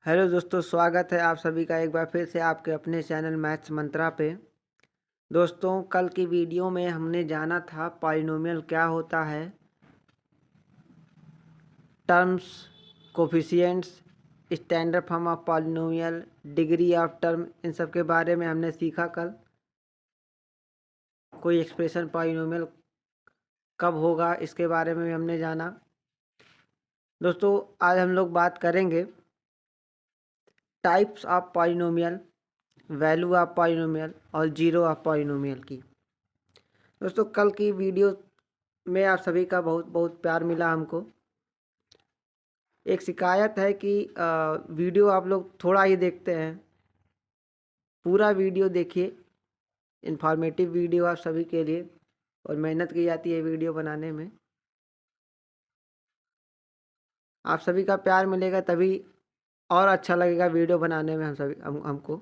Hello दोस्तों, स्वागत है आप सभी का एक बार फिर से आपके अपने चैनल मैथ्स मंत्रा पे। दोस्तों, कल की वीडियो में हमने जाना था पॉलिनोमियल क्या होता है, terms, coefficients, standard form of polynomial, degree of term, इन सब के बारे में हमने सीखा कल। कोई एक्सप्रेशन पॉलिनोमियल कब होगा इसके बारे में भी हमने जाना। दोस्तों, आज हम लोग बात करेंगे types of polynomial, value of polynomial और जीरो ऑफ पॉलिनोमियल की। दोस्तों, कल की वीडियो में आप सभी का बहुत बहुत प्यार मिला हमको। एक शिकायत है कि वीडियो आप लोग थोड़ा ही देखते हैं, पूरा वीडियो देखिए। इन्फॉर्मेटिव वीडियो आप सभी के लिए, और मेहनत की जाती है वीडियो बनाने में। आप सभी का प्यार मिलेगा तभी और अच्छा लगेगा वीडियो बनाने में हमको।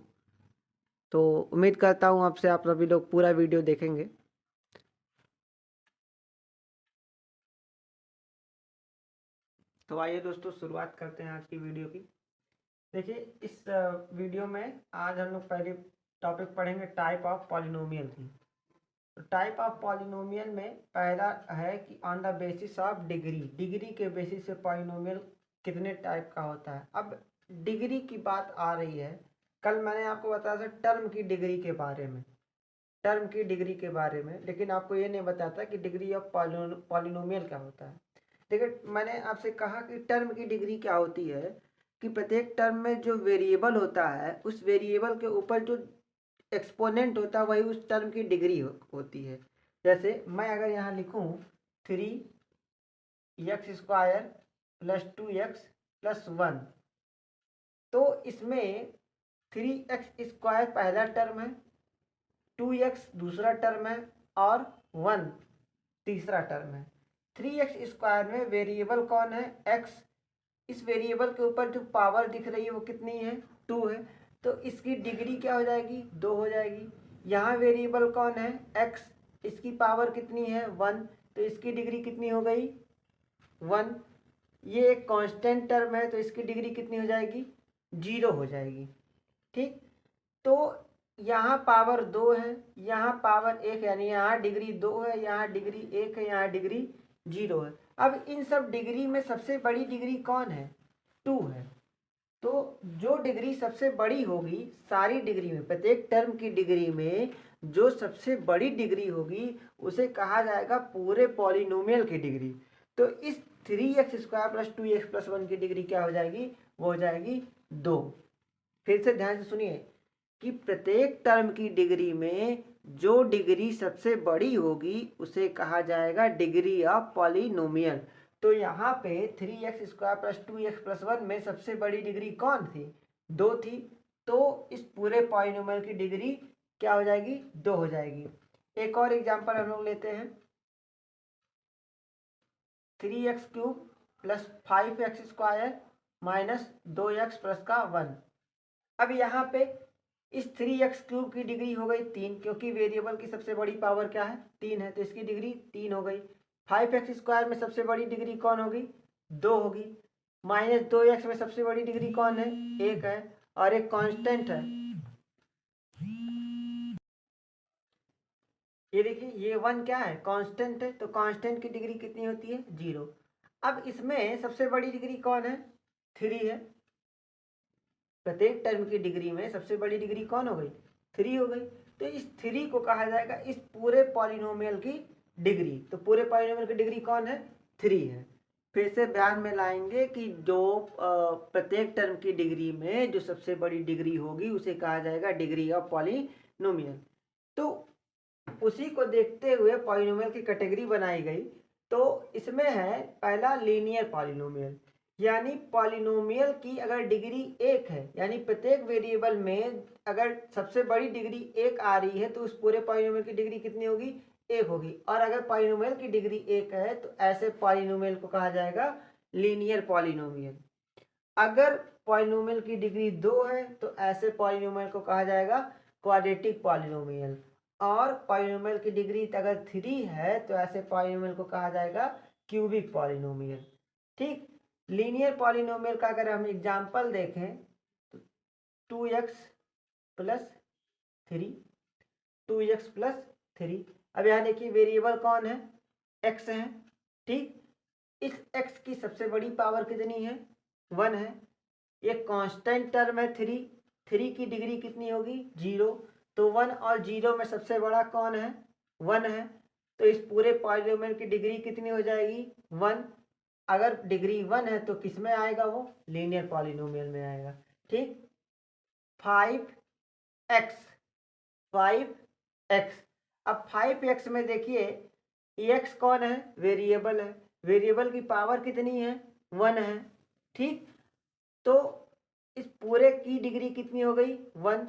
तो उम्मीद करता हूँ आपसे आप सभी लोग पूरा वीडियो देखेंगे। तो आइए दोस्तों, शुरुआत करते हैं आज की वीडियो की। देखिए, इस वीडियो में आज हम लोग पहले टॉपिक पढ़ेंगे टाइप ऑफ पॉलिनोमियल की। तो टाइप ऑफ पॉलिनोमियल में पहला है कि on the basis of degree, degree के बेसिस से पॉलिनोमियल कितने टाइप का होता है। अब डिग्री की बात आ रही है। कल मैंने आपको बताया था टर्म की डिग्री के बारे में, टर्म की डिग्री के बारे में, लेकिन आपको ये नहीं बताया था कि डिग्री ऑफ पॉलिनोमियल क्या होता है। देखिए, मैंने आपसे कहा कि टर्म की डिग्री क्या होती है कि प्रत्येक टर्म में जो वेरिएबल होता है उस वेरिएबल के ऊपर जो एक्सपोनेंट होता है वही उस टर्म की डिग्री होती है। जैसे मैं अगर यहाँ लिखूँ 3x² + 2x + 1, तो इसमें 3x² पहला टर्म है, 2x दूसरा टर्म है और 1 तीसरा टर्म है। 3x² में वेरिएबल कौन है? x। इस वेरिएबल के ऊपर जो पावर दिख रही है वो कितनी है? 2 है। तो इसकी डिग्री क्या हो जाएगी? 2 हो जाएगी। यहाँ वेरिएबल कौन है? x। इसकी पावर कितनी है? 1। तो इसकी डिग्री कितनी हो गई? 1। ये एक कांस्टेंट टर्म है तो इसकी डिग्री कितनी हो जाएगी? 0 हो जाएगी। ठीक। तो यहाँ पावर 2 है, यहाँ पावर 1, यानी यहाँ डिग्री 2 है, यहाँ डिग्री 1 है, यहाँ डिग्री 0 है। अब इन सब डिग्री में सबसे बड़ी डिग्री कौन है? 2 है। तो जो डिग्री सबसे बड़ी होगी सारी डिग्री में, प्रत्येक टर्म की डिग्री में जो सबसे बड़ी डिग्री होगी उसे कहा जाएगा पूरे पॉलिनोमियल की डिग्री। तो इस 3x² + 2x + 1 की डिग्री क्या हो जाएगी? वो हो जाएगी 2। फिर से ध्यान से सुनिए कि प्रत्येक टर्म की डिग्री में जो डिग्री सबसे बड़ी होगी उसे कहा जाएगा डिग्री ऑफ पॉलिनोमियल। तो यहाँ पे 3x² + 2x + 1 में सबसे बड़ी डिग्री कौन थी? 2 थी। तो इस पूरे पॉलिनोमियल की डिग्री क्या हो जाएगी? 2 हो जाएगी। एक और एग्जांपल हम लोग लेते हैं, 3x³ + 5x² - 2x + 1। अब यहाँ पे इस 3x³ की डिग्री हो गई 3, क्योंकि वेरिएबल की सबसे बड़ी पावर क्या है? 3 है, तो इसकी डिग्री 3 हो गई। 5x² में सबसे बड़ी डिग्री कौन होगी? 2 होगी। -2x में सबसे बड़ी डिग्री कौन है? 1 है, और एक कांस्टेंट है। ये देखिए, ये 1 क्या है? कांस्टेंट है, तो कांस्टेंट की डिग्री कितनी होती है? 0। अब इसमें सबसे बड़ी डिग्री कौन है? 3 है। प्रत्येक टर्म की डिग्री में सबसे बड़ी डिग्री कौन हो गई? 3 हो गई। तो इस 3 को कहा जाएगा इस पूरे पॉलिनोमियल की डिग्री। तो पूरे पॉलिनोमियल की डिग्री कौन है? 3 है। फिर से ध्यान में लाएंगे कि जो प्रत्येक टर्म की डिग्री में जो सबसे बड़ी डिग्री होगी उसे कहा जाएगा डिग्री ऑफ पॉलिनोमियल। तो उसी को देखते हुए पॉलिनोमियल की कैटेगरी बनाई गई। तो इसमें है पहला लीनियर पॉलिनोमियल, यानी पॉलिनोमियल की अगर डिग्री 1 है, यानी प्रत्येक वेरिएबल में अगर सबसे बड़ी डिग्री 1 आ रही है तो उस पूरे पॉलिनोमियल की डिग्री कितनी होगी? 1 होगी। और अगर पॉलिनोमियल की डिग्री 1 है तो ऐसे पॉलिनोमियल को कहा जाएगा लीनियर पॉलिनोमियल। अगर पॉलिनोमियल की डिग्री 2 है तो ऐसे पॉलिनोमियल को कहा जाएगा क्वाड्रेटिक पॉलिनोमियल। और पॉलिनोमियल की डिग्री अगर 3 है तो ऐसे पॉलिनोमियल को कहा जाएगा क्यूबिक पॉलिनोमियल। ठीक। लीनियर पॉलिनोमियल का अगर हम एग्जाम्पल देखें 2x प्लस 3, 2x प्लस 3। अब यहाँ देखिए वेरिएबल कौन है, x है, ठीक। इस x की सबसे बड़ी पावर कितनी है, 1 है। ये कांस्टेंट टर्म है 3, 3 की डिग्री कितनी होगी, 0। तो 1 और 0 में सबसे बड़ा कौन है, 1 है। तो इस पूरे पॉलीनोमियल की डिग्री कितनी हो जाएगी, 1। अगर डिग्री 1 है तो किस में आएगा, वो लीनियर पॉलीनोमियल में आएगा, ठीक। 5x, 5x। अब 5x में देखिए x कौन है, वेरिएबल है, वेरिएबल की पावर कितनी है, 1 है, ठीक। तो इस पूरे की डिग्री कितनी हो गई, 1,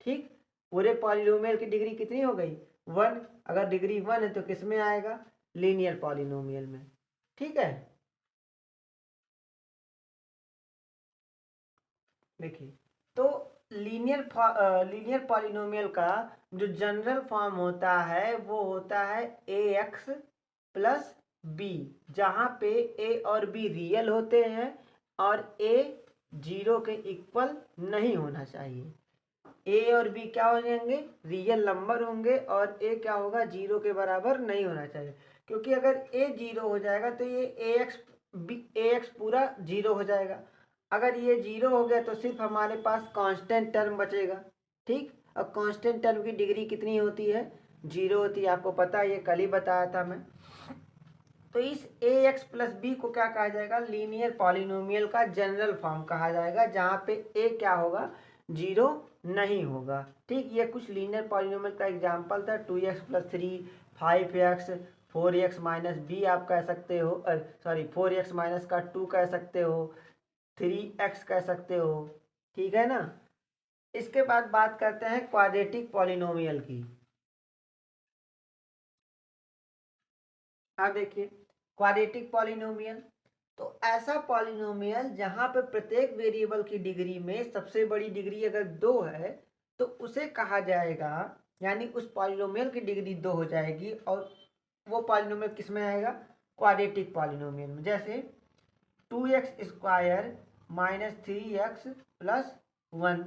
ठीक। पूरे पॉलीनोमियल की डिग्री कितनी हो गई, 1। अगर डिग्री 1 है तो किस में आएगा, लीनियर पॉलीनोमियल में, ठीक है। देखिए तो लीनियर पॉलीनोमियल का जो जनरल फॉर्म होता है वो होता है ax प्लस b, जहाँ पे a और b रियल होते हैं और a 0 के इक्वल नहीं होना चाहिए। a और b क्या हो जाएंगे, रियल नंबर होंगे, और a क्या होगा, 0 के बराबर नहीं होना चाहिए। क्योंकि अगर a 0 हो जाएगा तो ये ax पूरा 0 हो जाएगा। अगर ये 0 हो गया तो सिर्फ हमारे पास कांस्टेंट टर्म बचेगा, ठीक। अब कांस्टेंट टर्म की डिग्री कितनी होती है, 0 होती है, आपको पता है, ये कल ही बताया था मैं। तो इस ax प्लस बी को क्या कहा जाएगा, लीनियर पॉलिनोमियल का जनरल फॉर्म कहा जाएगा, जहाँ पे a क्या होगा, 0 नहीं होगा, ठीक। ये कुछ लीनियर पॉलिनोमियल का एग्जांपल था। 2x plus 3, 5x, 4x minus B आप कह सकते हो, सॉरी 4x माइनस का 2 कह सकते हो, 3x कह सकते हो, ठीक है ना। इसके बाद बात करते हैं क्वाड्रेटिक पॉलिनोमियल की। अब देखिए क्वाड्रेटिक पॉलिनोमियल, तो ऐसा पॉलिनोमियल जहां पे प्रत्येक वेरिएबल की डिग्री में सबसे बड़ी डिग्री अगर 2 है तो उसे कहा जाएगा, यानी उस पॉलिनोमियल की डिग्री 2 हो जाएगी, और वो पॉलिनोमियल किस में आएगा, क्वाड्रेटिक पॉलिनोमियल में। जैसे 2x square minus 3x plus 1।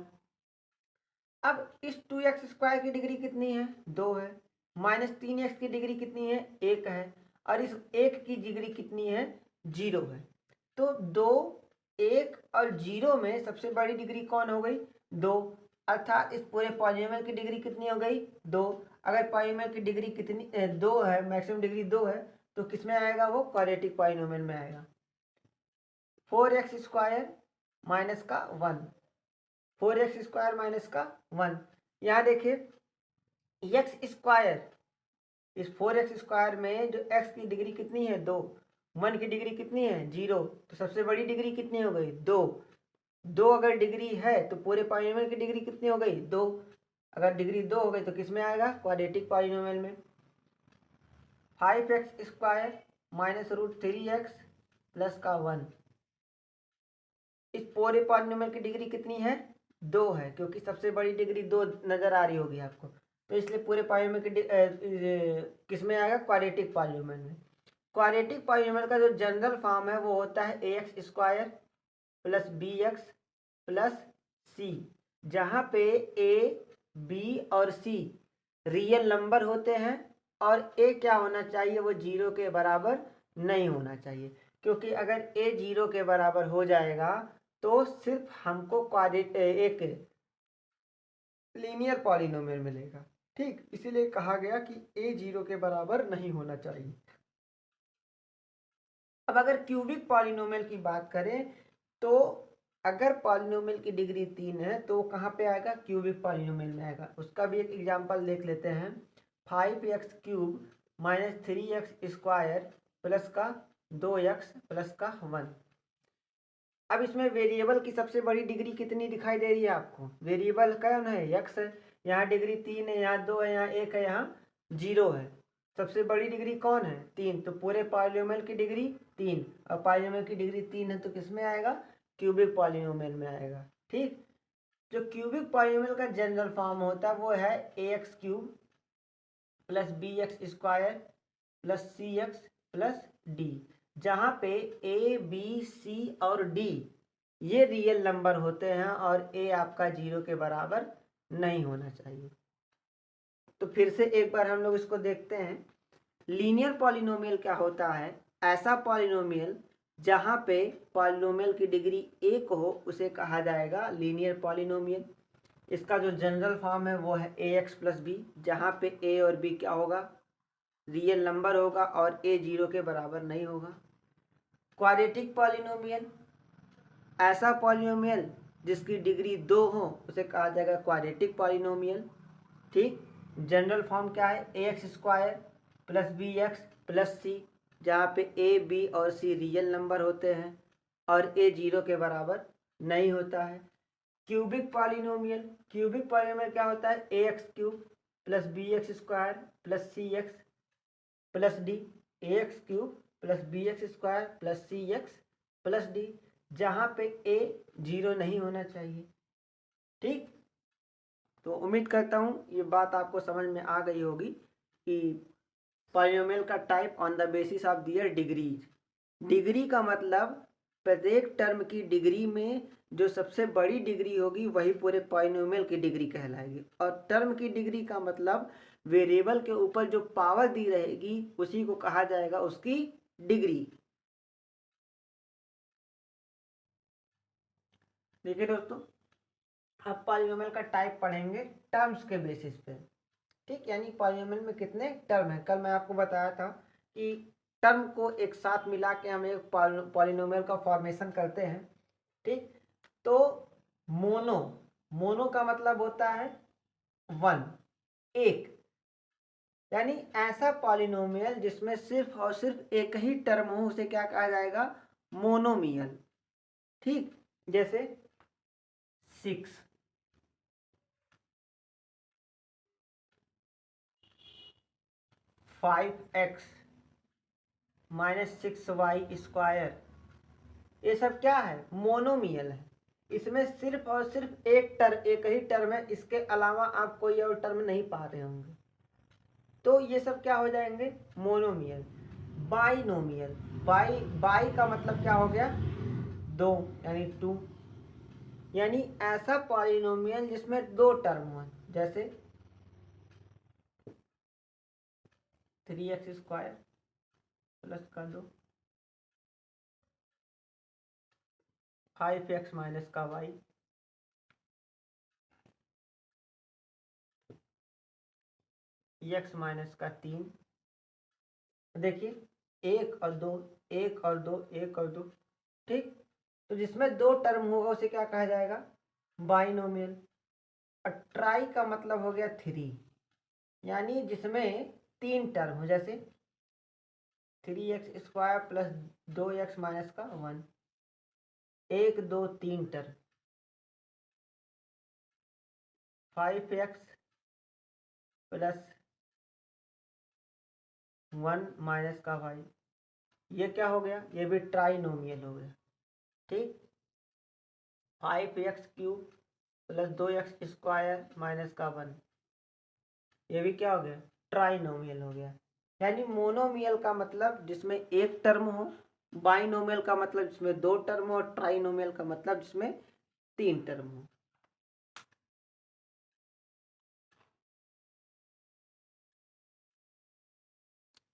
अब इस 2x स्क्वायर की डिग्री कितनी है, 2 है। माइनस 3x की डिग्री कितनी है, 1 है। और इस 1 की डिग्री कितनी है, 0 है। तो 2, 1 और 0 में सबसे बड़ी डिग्री कौन हो गई, 2। अर्थात इस पूरे पॉलीनोमियल की डिग्री कितनी हो गई, 2। अगर पॉलीनोमियल की डिग्री कितनी 2 है, मैक्सिमम डिग्री 2 है, तो किस में आएगा, वो क्वाड्रेटिक पॉलीनोमियल में आएगा। 4x स्क्वायर माइनस का 1, 4x स्क्वायर माइनस का 1। यहाँ देखिए एक्स स्क्वायर, इस 4x स्क्वायर में जो x की डिग्री कितनी है, 2, 1 की डिग्री कितनी है, 0। तो सबसे बड़ी डिग्री कितनी हो गई, 2। 2 अगर डिग्री है तो पूरे पॉलिनोमियल की डिग्री कितनी हो गई, 2। अगर डिग्री 2 हो गई तो किस में आएगा, क्वाड्रेटिक पॉलिनोमियल में। 5x square minus root 3x plus का 1। इस पूरे पॉलिनोमियल की डिग्री कितनी है, 2 है, क्योंकि सबसे बड़ी डिग्री 2 नजर आ रही होगी आपको, तो इसलिए पूरे पॉलिनोमियल की किस में आएगा, क्वाड्रेटिक पॉलिनोमियल में। क्वाड्रेटिक पॉलिनोमियल का जो जनरल फॉर्म है वो होता है ax square plus bx plus c, जहाँ पे a, b और c रियल नंबर होते हैं, और a क्या होना चाहिए, वो 0 के बराबर नहीं होना चाहिए। क्योंकि अगर a 0 के बराबर हो जाएगा तो सिर्फ हमको एक लीनियर पॉलिनोमियल मिलेगा, ठीक। इसीलिए कहा गया कि a 0 के बराबर नहीं होना चाहिए। अब अगर क्यूबिक पॉलिनोमियल की बात करें तो अगर पॉलिनोमियल की डिग्री 3 है तो कहाँ पे आएगा, क्यूबिक पॉलिनोमियल में आएगा। उसका भी एक एग्जांपल देख लेते हैं। 5x cube minus 3x square plus का 2x प्लस का 1। अब इसमें वेरिएबल की सबसे बड़ी डिग्री कितनी दिखाई दे रही है आपको, वेरिएबल कौन है, x है। यहाँ डिग्री 3 है, यहाँ 2 है, यहाँ 1 है, यहाँ 0 है। सबसे बड़ी डिग्री कौन है, 3। तो पूरे पॉलिनोमियल की डिग्री 3, और पॉलिनोमियल की डिग्री 3 है तो किस में आएगा, क्यूबिक पॉलिनोमियल में आएगा, ठीक। जो क्यूबिक पॉलिनोमियल का जनरल फॉर्म होता है वो है ax cube plus bx square plus cx plus d, जहाँ पे a b c और d ये रियल नंबर होते हैं और ए आपका 0 के बराबर नहीं होना चाहिए। तो फिर से एक बार हम लोग इसको देखते हैं। लीनियर पॉलिनोमियल क्या होता है? ऐसा पॉलिनोमियल जहाँ पे पॉलिनोमियल की डिग्री 1 हो उसे कहा जाएगा लीनियर पॉलिनोमियल। इसका जो जनरल फॉर्म है वो है ax प्लस बी, जहाँ पे a और b क्या होगा? रियल नंबर होगा और a 0 के बराबर नहीं होगा। क्वाड्रेटिक पॉलिनोमियल, ऐसा पॉलिनोमियल जिसकी डिग्री 2 हो उसे कहा जाएगा क्वाड्रेटिक पॉलिनोमियल। ठीक, जनरल फॉर्म क्या है? ax square plus B X plus C, जहाँ पे a b और c रियल नंबर होते हैं और a 0 के बराबर नहीं होता है। क्यूबिक पॉलिनोमियल, क्यूबिक पॉलिनोमियल क्या होता है? A X cube plus B X square plus C X plus D, A X cube plus B X square plus C X plus D, जहाँ पे ए 0 नहीं होना चाहिए। ठीक, तो उम्मीद करता हूँ ये बात आपको समझ में आ गई होगी कि पॉलिनोमियल का type on the basis of their degrees. Degree का मतलब प्रत्येक टर्म की डिग्री में जो सबसे बड़ी डिग्री होगी वही पूरे पॉलिनोमियल की डिग्री कहलाएगी। और टर्म की डिग्री का मतलब वेरिएबल के ऊपर जो पावर दी रहेगी उसी को कहा जाएगा उसकी डिग्री। देखिए दोस्तों, अब पॉलिनोमियल का टाइप पढ़ेंगे टर्म्स के बेसिस पे। ठीक, यानी पॉलिनोमियल में कितने टर्म है। कल मैं आपको बताया था कि टर्म को एक साथ मिला के हम एक पॉलिनोमियल का फॉर्मेशन करते हैं। ठीक, तो मोनो, मोनो का मतलब होता है 1, एक, यानी ऐसा पॉलिनोमियल जिसमें सिर्फ और सिर्फ एक ही टर्म हो उसे क्या कहा जाएगा? मोनोमियल। ठीक, जैसे 6 5x माइनस 6y स्क्वायर, ये सब क्या है? मोनोमियल है। इसमें सिर्फ और सिर्फ एक ही टर्म है, इसके अलावा आप कोई और टर्म नहीं पा रहे होंगे, तो ये सब क्या हो जाएंगे? मोनोमियल। बाइनोमियल, बाई का मतलब क्या हो गया? 2, यानी 2, यानी ऐसा पॉलिनोमियल जिसमें 2 टर्म हो, जैसे 3x स्क्वायर प्लस कर दो 5x माइनस का y, x माइनस का 3। देखिए 1 और 2, 1 और 2, 1 और 2। ठीक, तो जिसमें 2 टर्म होगा उसे क्या कहा जाएगा? बाइनोमियल। और ट्राई का मतलब हो गया 3, यानी जिसमें 3 टर्म हो, जैसे 3x square plus 2x minus का 1, 1 2 3 टर्म, 5x प्लस 1 माइनस का y, ये क्या हो गया? ये भी ट्राइनोमियल हो गया। ठीक, 5x cube plus 2x square minus का 1, ये भी क्या हो गया? ट्राइनोमियल हो गया। यानी मोनोमियल का मतलब जिसमें एक टर्म हो, बाइनोमियल का मतलब जिसमें 2 टर्म हो, और ट्राइनोमियल का मतलब जिसमें 3 टर्म हो।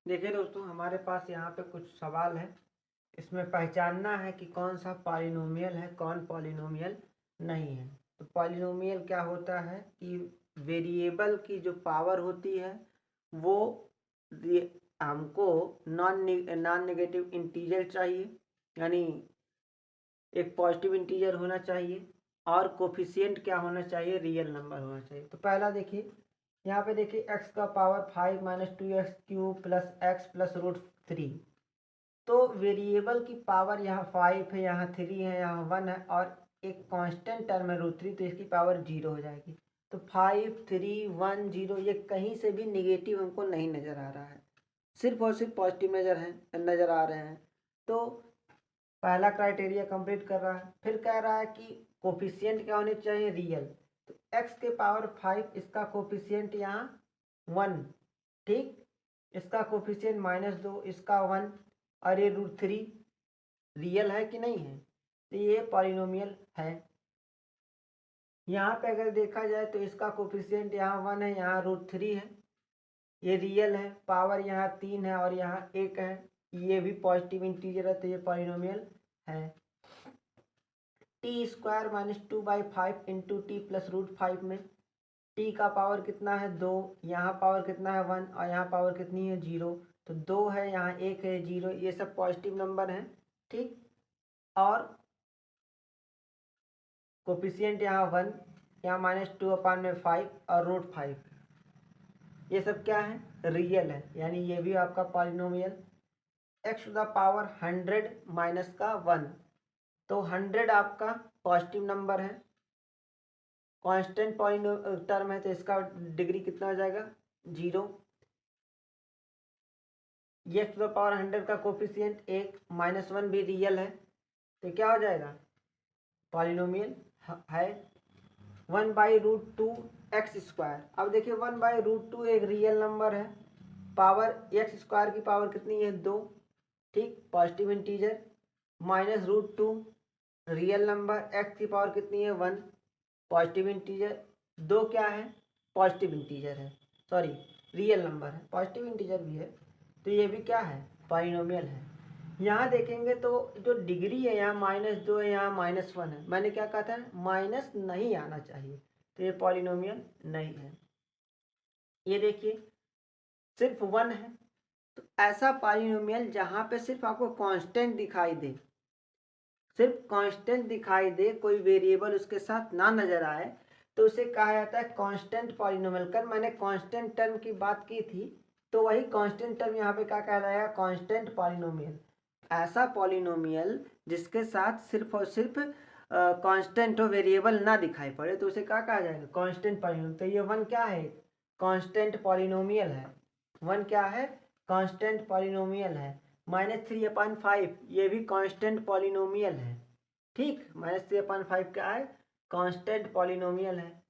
देखिए दोस्तों, हमारे पास यहाँ पे कुछ सवाल है, इसमें पहचानना है कि कौन सा पॉलिनोमियल है कौन पॉलिनोमियल नहीं है। तो पॉलिनोमियल क्या होता है कि वेरिएबल की जो पावर होती है वो हमको नॉन नेगेटिव इंटीजर चाहिए, यानी एक पॉजिटिव इंटीजर होना चाहिए, और कोफिशिएंट क्या होना चाहिए? रियल नंबर होना चाहिए। तो पहला देखिए, यहाँ पे देखिए x का power 5 minus 2x cube plus x plus root 3। तो वेरिएबल की पावर यहाँ 5 है, यहाँ 3 है, यहाँ 1 है, और एक कांस्टेंट टर्म है रूट 3, तो इसकी पावर 0 हो जाएगी। तो 5 3 1 0, ये कहीं से भी निगेटिव हमको नहीं नज़र आ रहा है, सिर्फ और सिर्फ पॉजिटिव नज़र आ रहे हैं। तो पहला क्राइटेरिया कंप्लीट कर रहा है। फिर कह रहा है कि कोफिशिएंट क्या होने चाहिए? रियल। तो x के पावर 5, इसका कोफिशिएंट यहाँ 1। ठीक, इसका कोफिशिएंट -2, इसका 1, और ये रूट 3 रियल है कि नहीं है? तो ये पॉलिनोमियल है। यहाँ पे अगर देखा जाए तो इसका कोफिशिएंट यहाँ 1 है, यहाँ √3 है, ये रियल है, पावर यहाँ 3 है और यहाँ 1 है, ये भी पॉजिटिव इंटीजर है, तो ये पॉलिनोमियल है। t² - 2/5 इंटू टी प्लस √5 में t का पावर कितना है 2, यहाँ पावर कितना है 1 और यहाँ पावर कितनी है 0, तो 2 है, यहाँ 1 है, 0, ये सब पॉजिटिव नंबर हैं। ठीक, और कोफिशिएंट यहाँ 1, यहाँ -2/5 और √5, ये सब क्या है रियल है, यानी ये भी आपका पॉलिनोमियल। x⁻100 माइनस का 1, तो 100 आपका पॉजिटिव नंबर है, कांस्टेंट टर्म है, तो इसका डिग्री कितना हो जाएगा 0। ये x⁻100 का कोफिशिएंट 1, -1 भी रियल है, तो क्या हो जाएगा पॉलिनोमियल है। 1/√2x²। अब देखिए 1/√2 एक रियल नंबर है, पावर x² की पावर कितनी है 2, ठीक, positive integer, -√2 real number, x की पावर कितनी है 1, पॉजिटिव इंटीजर, 2 क्या है पॉजिटिव इंटीजर है, सॉरी रियल नंबर है, पॉजिटिव इंटीजर भी है, तो ये भी क्या है पॉलिनोमियल है। यहाँ देखेंगे तो जो डिग्री है यहाँ -2 है, यहाँ -1 है, मैंने क्या कहा था माइनस नहीं आना चाहिए, तो ये पॉलिनोमियल नहीं है। ये देखिए सिर्फ 1 है, तो ऐसा पॉलिनोमियल जहाँ पे सिर्फ आपको कांस्टेंट दिखाई दे, सिर्फ कांस्टेंट दिखाई दे, कोई वेरिएबल उसके साथ ना नजर आए, तो उसे कहा जाता है कांस्टेंट पॉलिनोमियल। कर मैंने कांस्टेंट टर्म की बात की थी, तो वही कांस्टेंट टर्म यहाँ पे क्या कह रहा है कांस्टेंट पॉलिनोमियल। ऐसा पॉलिनोमियल जिसके साथ सिर्फ और सिर्फ कांस्टेंट हो, वेरिएबल ना दिखाई पड़े, तो उसे क्या कहा जाएगा कांस्टेंट पॉलिनोमियल। तो ये 1 क्या है कांस्टेंट पॉलिनोमियल है, 1 क्या है कांस्टेंट पॉलिनोमियल है। -3/5 ये भी कांस्टेंट पॉलिनोमियल है, ठीक, -3/5 क्या है कांस्टेंट पॉलिनोमियल है।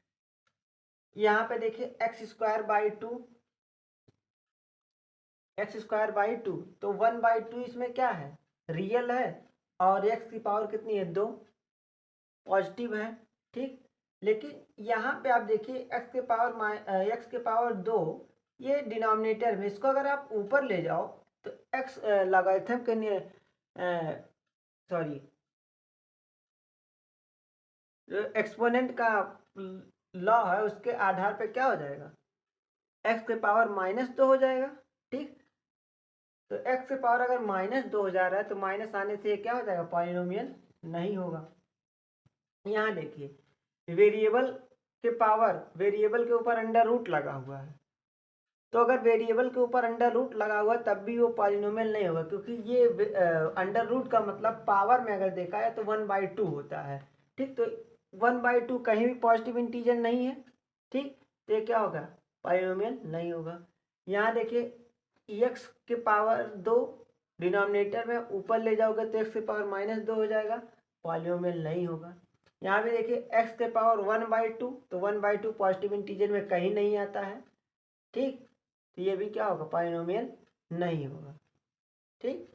यहाँ पे देखिए x²/2, x²/2, तो 1/2 इसमें क्या है रियल है, और x की पावर कितनी है 2, पॉजिटिव है, ठीक। लेकिन यहाँ पे आप देखिए x के पावर 2, ये डिनोमिनेटर में, इसको अगर आप ऊपर ले जाओ तो x लॉगरिथम के सॉरी एक्सपोनेंट का लॉ है, उसके आधार पे क्या हो जाएगा x के पावर -2 हो जाएगा, ठीक। तो x के पावर अगर -2 हो जा रहा है, तो माइनस आने से क्या हो जाएगा पॉलिनोमियल नहीं होगा। यहाँ देखिए वेरिएबल के पावर, वेरिएबल के ऊपर अंडर रूट लगा हुआ है, तो अगर वेरिएबल के ऊपर अंडर रूट लगा हुआ तब भी वो पॉलिनोमियल नहीं होगा, क्योंकि ये अंडर रूट का मतलब पावर में अगर देखा है तो 1/2 होता है, ठीक। तो 1/2 कहीं भी पॉजिटिव इंटीजर नहीं है, ठीक, तो ये क्या होगा पॉलिनोमियल नहीं होगा। यहाँ देखिए x के पावर 2 डिनोमिनेटर में ऊपर ले जाओगे तो x के पावर -2 हो जाएगा, पॉलिनोमियल नहीं होगा। यहाँ भी देखिए x के पावर 1/2, तो 1/2 पॉजिटिव इंटीजर में कहीं नहीं आता है, ठीक, तो ये भी क्या होगा पॉलिनोमियल नहीं होगा, ठीक।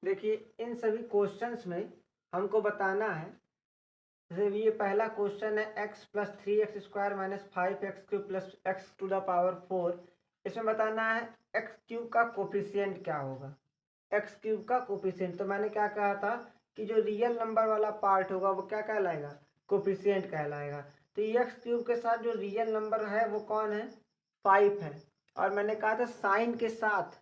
देखिए इन सभी क्वेश्चंस में हमको बताना है, जैसे ये पहला क्वेश्चन है x + 3x² - 5x³ + x⁴, इसमें बताना है x³ का कोफिशिएंट क्या होगा, x³ का कोफिशिएंट। तो मैंने क्या कहा था कि जो रियल नंबर वाला पार्ट होगा वो क्या कहलाएगा कोफिशिएंट कहलाएगा। तो x³ के साथ जो रियल नंबर है वो कौन है 5 है, और मैंने कहा था साइन के साथ,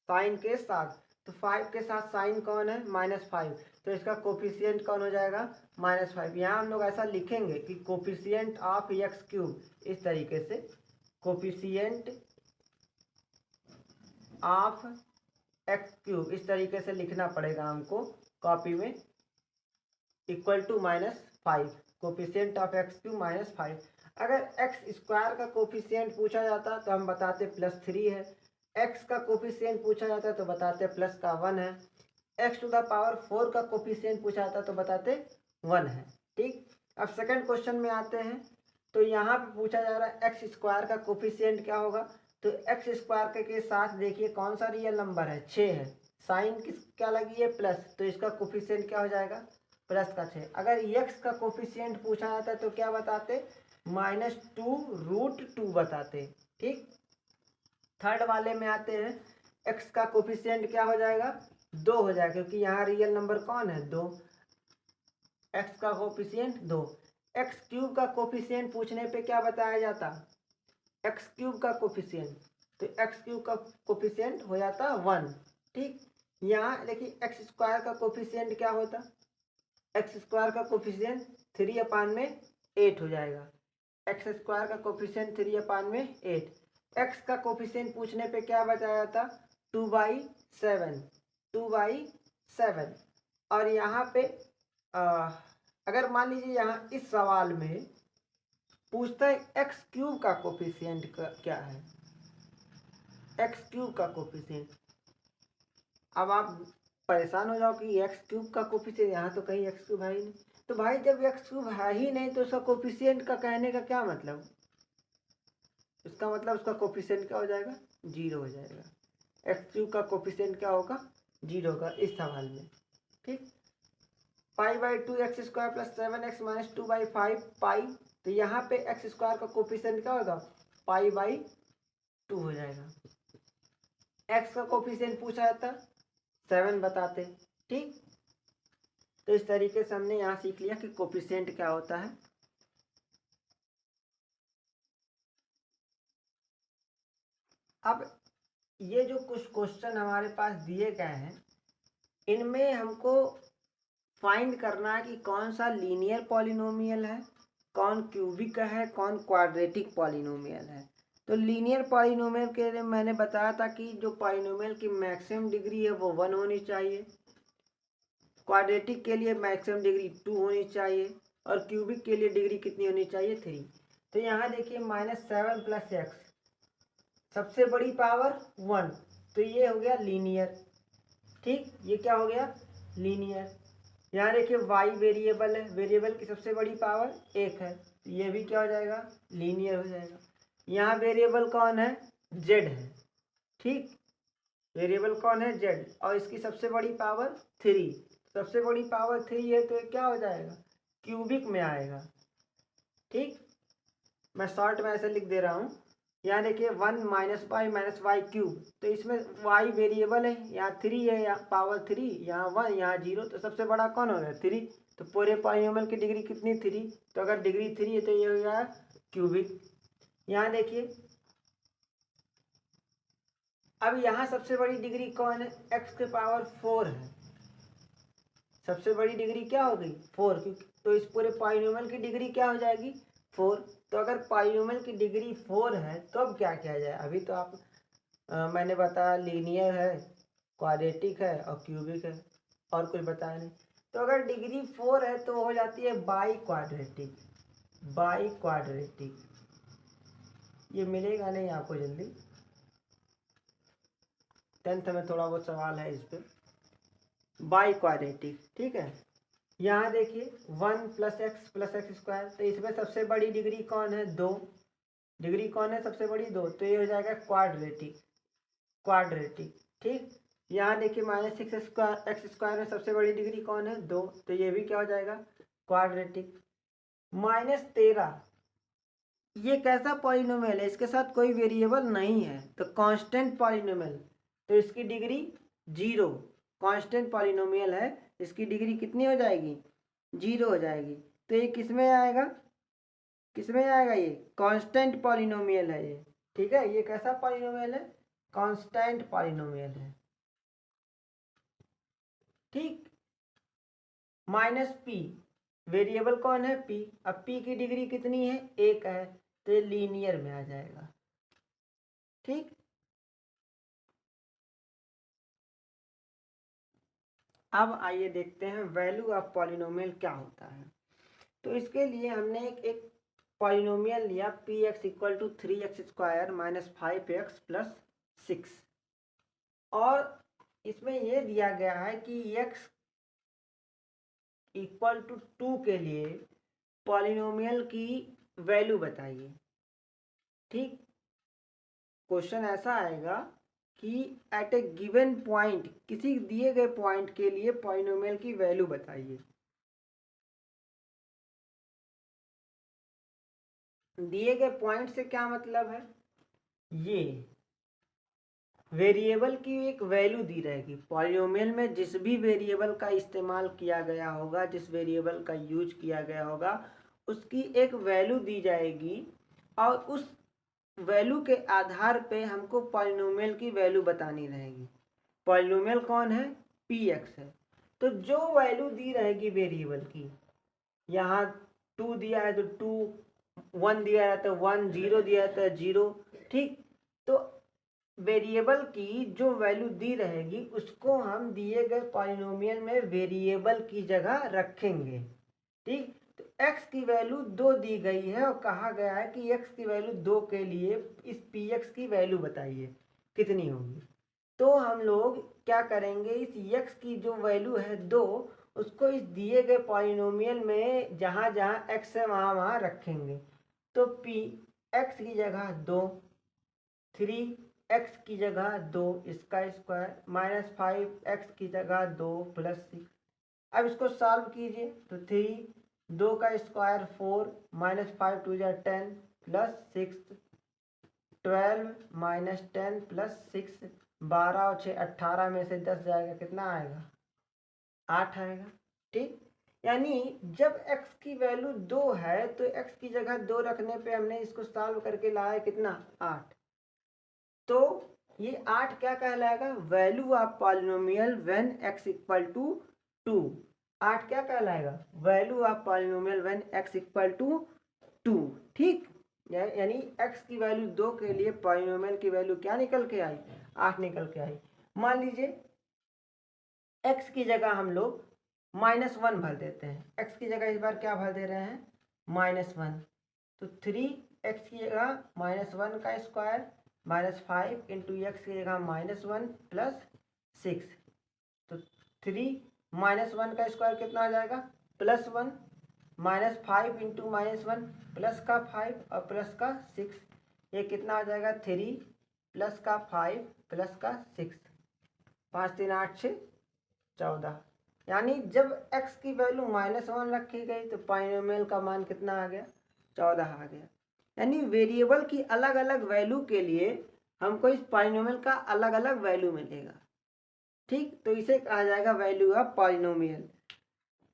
साइन के साथ, तो 5 के साथ साइन कौन है -5, तो इसका कोफिशिएंट कौन हो जाएगा -5। यहाँ हम लोग ऐसा लिखेंगे कि कोफिशिएंट ऑफ x³, इस तरीके से कोफिशिएंट ऑफ x³, इस तरीके से लिखना पड़ेगा हमको कॉपी में, equal to -5, coefficient of x³ -5। अगर x² का कोफिशिएंट पूछा जाता तो हम बताते +3 है, x का कोफिशिएंट पूछा जाता तो बताते +1 है, x⁴ का कोफिशिएंट पूछा जाता तो बताते 1 है, ठीक। अब सेकंड क्वेश्चन में आते हैं, तो यहाँ पे पूछा जा रहा है एक्स स्क्वायर का कोफिशिएंट क्या होगा। तो एक्स स्क्वायर के साथ देखिए कौन सा रियल नंबर है, 6 है, साइन किस क्या लगी है प्लस, तो इसका कोफिशिएंट क्या हो जाएगा प्लस का 6। अगर एक्स का कोफिशिएंट पूछा जाता है तो क्या बताते, -2√2 बताते। ठीक, थर्ड वाले में आते हैं, एक्स का कोफिशिएंट क्या हो जाएगा 2 हो जाएगा, क्योंकि यहाँ रियल नंबर कौन है 2, एक्स का कोफिशिएंट 2। एक्स क्यूब का कोफिशिएंट पूछने पे क्या बताया जाता, एक्स क्यूब का कोफिशिएंट, तो एक्स क्यूब का कोफिशिएंट हो जाता 1। ठीक, यहाँ देखिए एक्स स्क्वायर का कोफिशिएंट क्या होता, एक्स स्क्वायर का कोफिशिएंट 3/8 हो जाएगा, एक्स स्क्वायर का कोफिशिएंट 3/8। एक्स का कोफिशिएंट पूछने पे क्या बताया था 2/7, 2/7। और यहाँ पे अगर मान लीजिए यहाँ इस सवाल में पूछता है एक्स क्यूब का कोफिशिएंट क्या है, एक्स क्यूब का कोफिशिएंट। अब आप परेशान हो जाओ कि एक्स क्यूब का कोफिशिएंट, यहाँ तो कहीं एक्स क्यूब है ही नहीं। तो भाई जब एक्स क्यूब है ही नहीं तो उसका कोफिशिएंट का कहने का क्या मतलब, इसका मतलब उसका कोफिशिएंट क्या हो जाएगा 0 हो जाएगा। एक्स क्यूब का कोफिशिएंट क्या होगा 0 होगा इस सवाल में। ठीक, π/2 X square plus 7x minus 2/5 pi, तो यहाँ पे एक्स स्क्वायर का कोफिशिएंट क्या होगा π/2 हो जाएगा। एक्स का कोफिशिएंट पूछा जाता 7 बताते। ठीक, तो इस तरीके से हमने यहाँ सीख लिया कि कोफिशिएंट क्या होता है। अब ये जो कुछ क्वेश्चन हमारे पास दिए गए हैं इनमें हमको फाइंड करना है कि कौन सा लीनियर पॉलिनोमियल है, कौन क्यूबिक है, कौन क्वाड्रेटिक पॉलिनोमियल है। तो लीनियर पॉलिनोमियल के लिए मैंने बताया था कि जो पॉलिनोमियल की मैक्सिमम डिग्री है वो 1 होनी चाहिए, क्वाड्रेटिक के लिए मैक्सिमम डिग्री 2 होनी चाहिए, और क्यूबिक के लिए डिग्री कितनी होनी चाहिए 3। तो यहाँ देखिए -7 + x सबसे बड़ी पावर 1, तो ये हो गया लीनियर। ठीक, ये क्या हो गया लीनियर। यहाँ देखिए y वेरिएबल है, वेरिएबल की सबसे बड़ी पावर 1 है, तो ये भी क्या हो जाएगा लीनियर हो जाएगा। यहाँ वेरिएबल कौन है z है। ठीक, वेरिएबल कौन है z, और इसकी सबसे बड़ी पावर 3, सबसे बड़ी पावर 3 है तो ये क्या हो जाएगा क्यूबिक में आएगा। ठीक, मैं शॉर्ट में ऐसे लिख दे रहा हूँ। यहाँ देखिए 1 - y क्यूब, तो इसमें y वेरिएबल है, यहाँ 3 है, यहाँ पावर 3, यहाँ 1, यहाँ 0, तो सबसे बड़ा कौन हो गया 3। तो पूरे पॉलिनोमियल की डिग्री कितनी 3, तो अगर डिग्री 3 है तो ये हो गया क्यूबिक। यहाँ देखिए अब यहाँ सबसे बड़ी डिग्री कौन है, x⁴ है, सबसे बड़ी डिग्री क्या हो गई 4, क्योंकि तो इस पूरे पॉलिनोमियल की डिग्री क्या हो जाएगी 4। तो अगर पॉलिनोमियल की डिग्री 4 है तो अब क्या किया जाए, अभी तो आप मैंने बताया लीनियर है, क्वाड्रेटिक है और क्यूबिक है, और कुछ बताया नहीं। तो अगर डिग्री 4 है तो हो जाती है बाई क्वाड्रेटिक, बाई क्वाड्रेटिक। ये मिलेगा नहीं आपको जल्दी, 10th में थोड़ा बहुत सवाल है इस पर, बाई क्वाड्रेटिक। ठीक है, यहाँ देखिए 1 + x + x², तो इसमें सबसे बड़ी डिग्री कौन है 2, डिग्री कौन है सबसे बड़ी 2, तो ये हो जाएगा क्वाड्रेटिक, क्वाड्रेटिक। ठीक, यहाँ देखिए -6x² में सबसे बड़ी डिग्री कौन है 2, तो ये भी क्या हो जाएगा क्वाड्रेटिक। -13 ये कैसा पॉलिनोमियल है, इसके साथ कोई वेरिएबल नहीं है, तो कांस्टेंट पॉलिनोमियल, तो इसकी डिग्री 0, कांस्टेंट पॉलिनोमियल है, इसकी डिग्री कितनी हो जाएगी 0 हो जाएगी। तो ये किस में आएगा, किस में आएगा, ये कांस्टेंट पॉलिनोमियल है ये। ठीक है, ये कैसा पॉलिनोमियल है कांस्टेंट पॉलिनोमियल है। ठीक, -p वेरिएबल कौन है p, अब p की डिग्री कितनी है 1 है, तो ये लीनियर में आ जाएगा। ठीक, अब आइए देखते हैं वैल्यू ऑफ पॉलिनोमियल क्या होता है। तो इसके लिए हमने एक पॉलिनोमियल लिया px = 3x² - 5x + 6, और इसमें यह दिया गया है कि x = 2 के लिए पॉलिनोमियल की वैल्यू बताइए। ठीक, क्वेश्चन ऐसा आएगा कि एट ए गिवन पॉइंट, किसी दिए गए पॉइंट के लिए पॉलिनोमियल की वैल्यू बताइए। दिए गए पॉइंट से क्या मतलब है, ये वेरिएबल की एक वैल्यू दी रहेगी। पॉलिनोमियल में जिस भी वेरिएबल का इस्तेमाल किया गया होगा, जिस वेरिएबल का यूज किया गया होगा, उसकी एक वैल्यू दी जाएगी और उस वैल्यू के आधार पे हमको पॉलिनोमियल की वैल्यू बतानी रहेगी। पॉलिनोमियल कौन है, पी एक्स है। तो जो वैल्यू दी रहेगी वेरिएबल की, यहाँ 2 दिया है तो 2, 1 दिया है तो 1, 0 दिया है तो 0। ठीक, तो वेरिएबल की जो वैल्यू दी रहेगी उसको हम दिए गए पॉलिनोमियल में वेरिएबल की जगह रखेंगे। ठीक, तो x की वैल्यू 2 दी गई है और कहा गया है कि x की वैल्यू 2 के लिए इस px की वैल्यू बताइए कितनी होगी। तो हम लोग क्या करेंगे, इस x की जो वैल्यू है 2, उसको इस दिए गए पॉलिनोमियल में जहाँ जहाँ x है वहाँ वहाँ रखेंगे। तो x की जगह 2, 3x की जगह 2 इसका स्क्वायर, -5x की जगह 2 + 6। अब इसको सॉल्व कीजिए तो 3, 2 का स्क्वायर 4, -5 2 जा 10 + 6, 12 -10 + 6, 12 और 6 18 में से 10 जाएगा, कितना आएगा, 8 आएगा। ठीक, यानी जब x की वैल्यू 2 है तो x की जगह 2 रखने पे हमने इसको सॉल्व करके लाया कितना, 8। तो ये 8 क्या कहलाएगा, value of polynomial when x equal to 2। 8 क्या कहलाएगा, value of polynomial when x equal to 2। ठीक, यानी x की वैल्यू 2 के लिए पॉलिनोमियल की वैल्यू क्या निकल के आई, 8 निकल के आई। मान लीजिए x की जगह हम लोग -1 भर देते हैं। x की जगह इस बार क्या भर दे रहे हैं, -1। तो 3x की जगह -1 का स्क्वायर, -5 इंटू एक्स की जगह -1 + 6। तो 3 -1 का स्क्वायर कितना आ जाएगा, +1, -5 इंटू -1 प्लस का 5 और प्लस का 6, ये कितना आ जाएगा, 3 प्लस का 5 प्लस का 6, 5 3 8 6 14। यानी जब x की वैल्यू -1 रखी गई तो पॉलिनोमियल का मान कितना आ गया, 14 आ गया। यानी वेरिएबल की अलग अलग वैल्यू के लिए हमको इस पॉलिनोमियल का अलग अलग वैल्यू मिलेगा। ठीक, तो इसे कहा जाएगा वैल्यू ऑफ पॉलिनोमियल।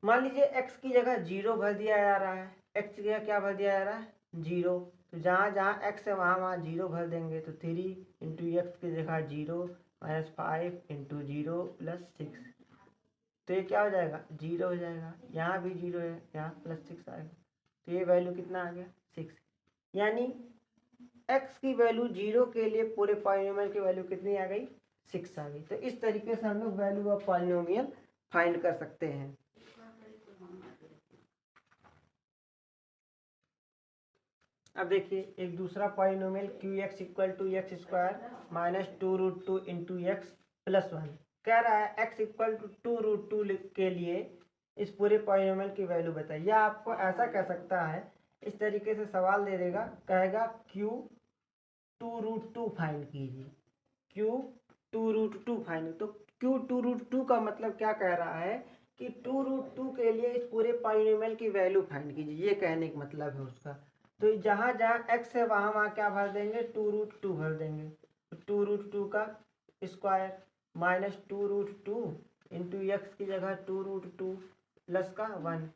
मान लीजिए x की जगह 0 भर दिया जा रहा है, x की जगह क्या भर दिया जा रहा है, 0। तो जहाँ जहाँ x है वहाँ वहाँ 0 भर देंगे। तो 3 इंटू एक्स की जगह 0, -5 इंटू 0 + 6, तो ये क्या हो जाएगा, 0 हो जाएगा। यहाँ भी 0 है, यहाँ +6 आएगा। तो ये वैल्यू कितना आ गया, 6। यानी x की वैल्यू 0 के लिए पूरे पॉलिनोमियल की वैल्यू कितनी आ गई, 6 आ गई। तो इस तरीके से हम लोग वैल्यू ऑफ पॉलिनोमियल फाइंड कर सकते हैं। अब देखिए एक दूसरा polynomial qx equal to x square -2√2 into x + 1 कह रहा है। x इक्वल टू 2√2 के लिए इस पूरे पॉलिनोमियल की वैल्यू बताइए। या आपको ऐसा कह सकता है, इस तरीके से सवाल दे देगा, कहेगा q 2√2 फाइंड कीजिए, q 2√2 फाइंड। तो q 2√2 का मतलब क्या कह रहा है कि 2√2 के लिए इस पूरे पॉलिनोमियल की वैल्यू फाइंड कीजिए, ये कहने का मतलब है उसका। तो जहाँ जहाँ x है वहाँ वहाँ क्या भर देंगे, 2√2 भर देंगे। तो 2√2 का स्क्वायर -2√2 इंटू एक्स की जगह 2√2 प्लस का 1।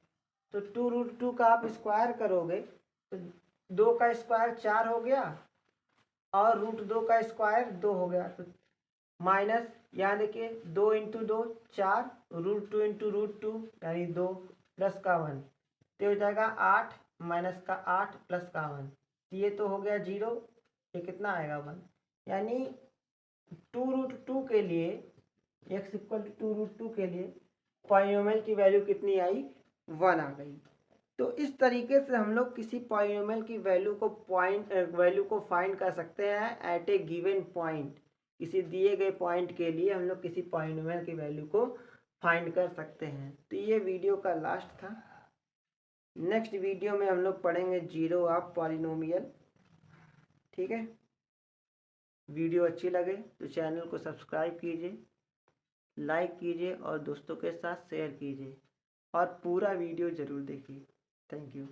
तो 2√2 का आप स्क्वायर करोगे तो 2 का स्क्वायर 4 हो गया और √2 का स्क्वायर 2 हो गया। तो माइनस, यहाँ देखिए 2 इंटू 2 4, √2 इंटू √2 यानी 2 प्लस का 1, तो हो जाएगा 8 माइनस का 8 प्लस का 1। ये तो हो गया 0, ये कितना आएगा 1। यानी 2√2 के लिए x इक्वल टू 2√2 के लिए पॉलिनोमियल की वैल्यू कितनी आई, 1 आ गई। तो इस तरीके से हम लोग किसी पॉलिनोमियल की वैल्यू को फाइंड कर सकते हैं एट ए गिवन पॉइंट। किसी दिए गए पॉइंट के लिए हम लोग किसी पॉलिनोमियल की वैल्यू को फाइंड कर सकते हैं। तो ये वीडियो का लास्ट था। नेक्स्ट वीडियो में हम लोग पढ़ेंगे जीरो ऑफ पॉलिनोमियल। ठीक है, वीडियो अच्छी लगे तो चैनल को सब्सक्राइब कीजिए, लाइक कीजिए और दोस्तों के साथ शेयर कीजिए और पूरा वीडियो ज़रूर देखिए। Thank you.